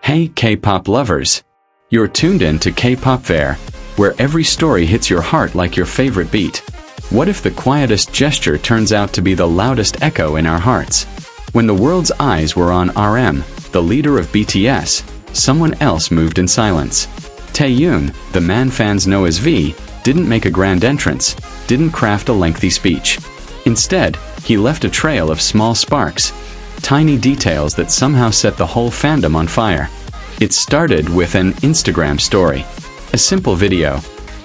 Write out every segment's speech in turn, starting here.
Hey K-pop lovers! You're tuned in to K-pop Fair, where every story hits your heart like your favorite beat. What if the quietest gesture turns out to be the loudest echo in our hearts? When the world's eyes were on RM, the leader of BTS, someone else moved in silence. Taehyung, the man fans know as V, didn't make a grand entrance, didn't craft a lengthy speech. Instead, he left a trail of small sparks, tiny details that somehow set the whole fandom on fire. It started with an Instagram story. A simple video.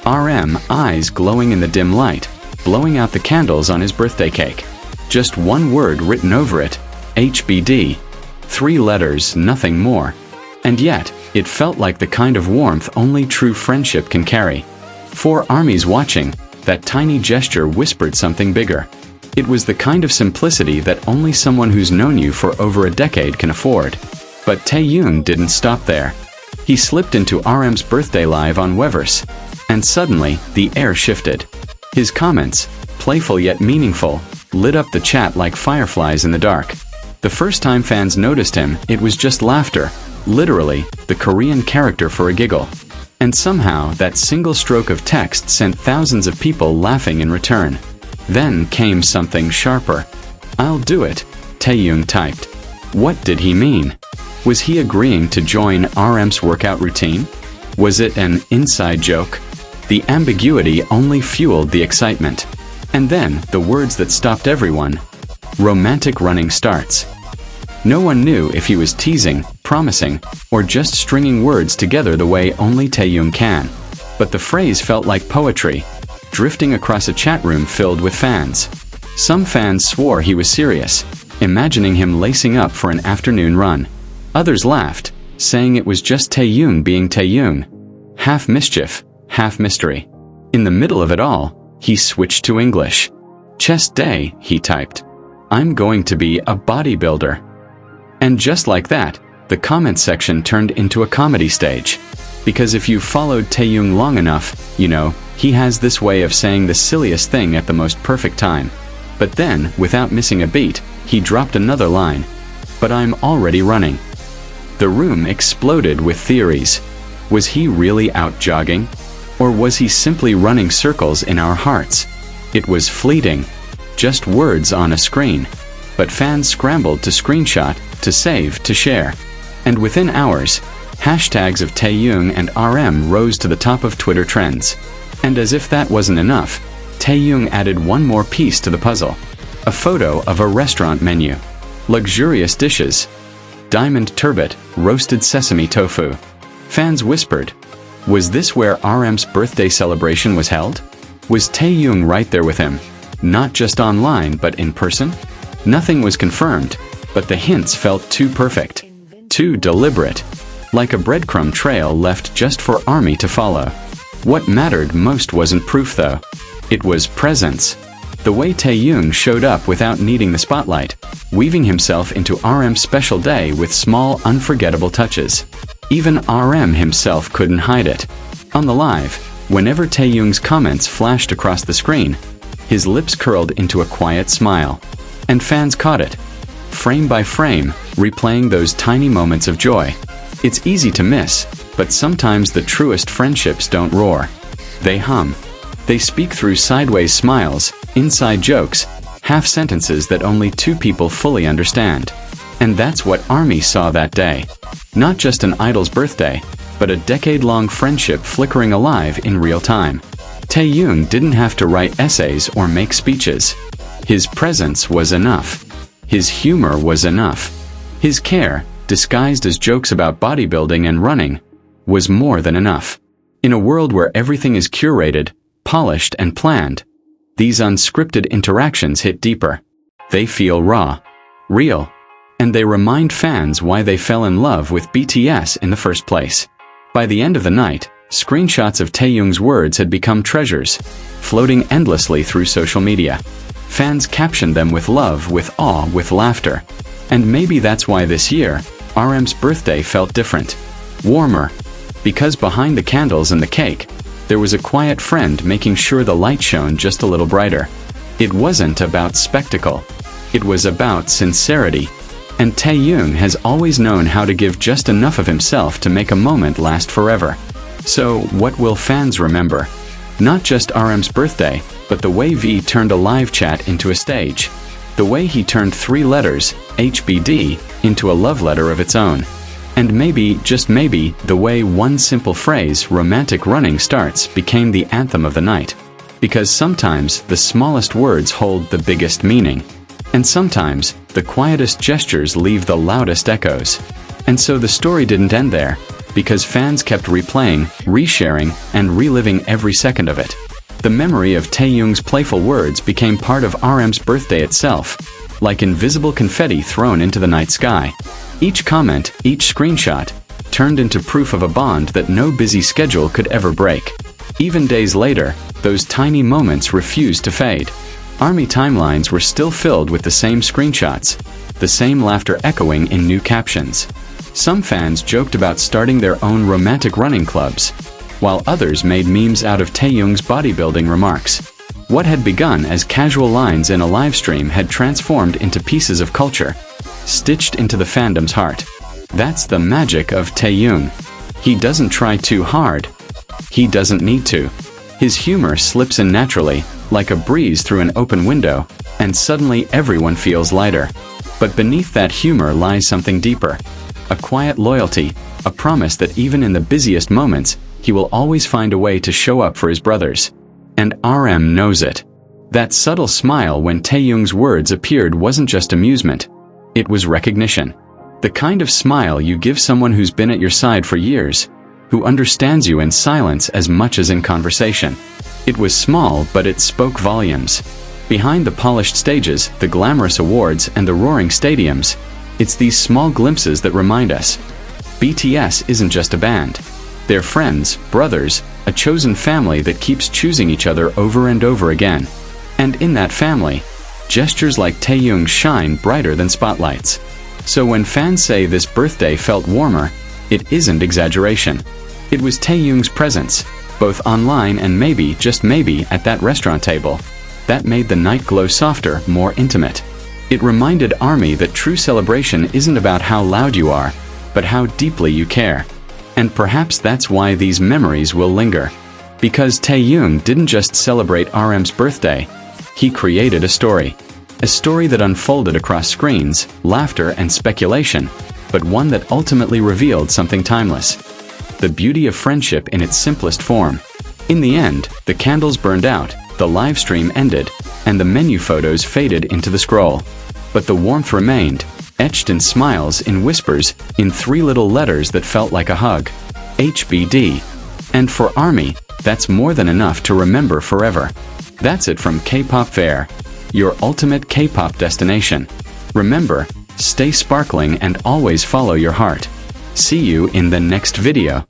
RM eyes glowing in the dim light, blowing out the candles on his birthday cake. Just one word written over it, HBD. 3 letters, nothing more. And yet, it felt like the kind of warmth only true friendship can carry. For armies watching, that tiny gesture whispered something bigger. It was the kind of simplicity that only someone who's known you for over a decade can afford. But Taehyung didn't stop there. He slipped into RM's birthday live on Weverse, and suddenly, the air shifted. His comments, playful yet meaningful, lit up the chat like fireflies in the dark. The first time fans noticed him, it was just laughter, literally, the Korean character for a giggle. And somehow, that single stroke of text sent thousands of people laughing in return. Then came something sharper. "I'll do it," Taehyung typed. What did he mean? Was he agreeing to join RM's workout routine? Was it an inside joke? The ambiguity only fueled the excitement. And then, the words that stopped everyone. Romantic running starts. No one knew if he was teasing, promising, or just stringing words together the way only Taehyung can. But the phrase felt like poetry, drifting across a chat room filled with fans. Some fans swore he was serious, imagining him lacing up for an afternoon run. Others laughed, saying it was just Taehyung being Taehyung. Half mischief, half mystery. In the middle of it all, he switched to English. "Chest day," he typed. "I'm going to be a bodybuilder." And just like that, the comment section turned into a comedy stage. Because if you've followed Taehyung long enough, you know, he has this way of saying the silliest thing at the most perfect time. But then, without missing a beat, he dropped another line. "But I'm already running." The room exploded with theories. Was he really out jogging? Or was he simply running circles in our hearts? It was fleeting. Just words on a screen. But fans scrambled to screenshot, to save, to share. And within hours, hashtags of Taehyung and RM rose to the top of Twitter trends. And as if that wasn't enough, Taehyung added one more piece to the puzzle. A photo of a restaurant menu. Luxurious dishes. Diamond turbot, roasted sesame tofu. Fans whispered, was this where RM's birthday celebration was held? Was Taehyung right there with him? Not just online, but in person? Nothing was confirmed, but the hints felt too perfect. Too deliberate. Like a breadcrumb trail left just for ARMY to follow. What mattered most wasn't proof though. It was presence. The way Taehyung showed up without needing the spotlight, weaving himself into RM's special day with small, unforgettable touches. Even RM himself couldn't hide it. On the live, whenever Taehyung's comments flashed across the screen, his lips curled into a quiet smile. And fans caught it. Frame by frame, replaying those tiny moments of joy. It's easy to miss, but sometimes the truest friendships don't roar. They hum. They speak through sideways smiles, inside jokes, half sentences that only 2 people fully understand. And that's what ARMY saw that day. Not just an idol's birthday, but a decade-long friendship flickering alive in real time. Taehyung didn't have to write essays or make speeches. His presence was enough. His humor was enough. His care, disguised as jokes about bodybuilding and running, was more than enough. In a world where everything is curated, polished and planned, these unscripted interactions hit deeper. They feel raw, real, and they remind fans why they fell in love with BTS in the first place. By the end of the night, screenshots of Taehyung's words had become treasures, floating endlessly through social media. Fans captioned them with love, with awe, with laughter. And maybe that's why this year, RM's birthday felt different. Warmer. Because behind the candles and the cake, there was a quiet friend making sure the light shone just a little brighter. It wasn't about spectacle. It was about sincerity. And Taehyung has always known how to give just enough of himself to make a moment last forever. So, what will fans remember? Not just RM's birthday, but the way V turned a live chat into a stage. The way he turned 3 letters, HBD, into a love letter of its own. And maybe, just maybe, the way one simple phrase, romantic running starts, became the anthem of the night. Because sometimes, the smallest words hold the biggest meaning. And sometimes, the quietest gestures leave the loudest echoes. And so the story didn't end there, because fans kept replaying, resharing, and reliving every second of it. The memory of Taehyung's playful words became part of RM's birthday itself, like invisible confetti thrown into the night sky. Each comment, each screenshot, turned into proof of a bond that no busy schedule could ever break. Even days later, those tiny moments refused to fade. ARMY timelines were still filled with the same screenshots, the same laughter echoing in new captions. Some fans joked about starting their own romantic running clubs, while others made memes out of Taehyung's bodybuilding remarks. What had begun as casual lines in a livestream had transformed into pieces of culture, stitched into the fandom's heart. That's the magic of Taehyung. He doesn't try too hard. He doesn't need to. His humor slips in naturally, like a breeze through an open window, and suddenly everyone feels lighter. But beneath that humor lies something deeper. A quiet loyalty, a promise that even in the busiest moments, he will always find a way to show up for his brothers. And RM knows it. That subtle smile when Taehyung's words appeared wasn't just amusement. It was recognition. The kind of smile you give someone who's been at your side for years, who understands you in silence as much as in conversation. It was small, but it spoke volumes. Behind the polished stages, the glamorous awards, and the roaring stadiums, it's these small glimpses that remind us. BTS isn't just a band. They're friends, brothers, a chosen family that keeps choosing each other over and over again. And in that family, gestures like Taehyung shine brighter than spotlights. So when fans say this birthday felt warmer, it isn't exaggeration. It was Taehyung's presence, both online and maybe, just maybe, at that restaurant table, that made the night glow softer, more intimate. It reminded ARMY that true celebration isn't about how loud you are, but how deeply you care. And perhaps that's why these memories will linger. Because Taehyung didn't just celebrate RM's birthday, he created a story. A story that unfolded across screens, laughter, and speculation, but one that ultimately revealed something timeless. The beauty of friendship in its simplest form. In the end, the candles burned out, the live stream ended, and the menu photos faded into the scroll. But the warmth remained, etched in smiles, in whispers, in 3 little letters that felt like a hug. HBD. And for ARMY, that's more than enough to remember forever. That's it from K-Pop Fair, your ultimate K-pop destination. Remember, stay sparkling and always follow your heart. See you in the next video.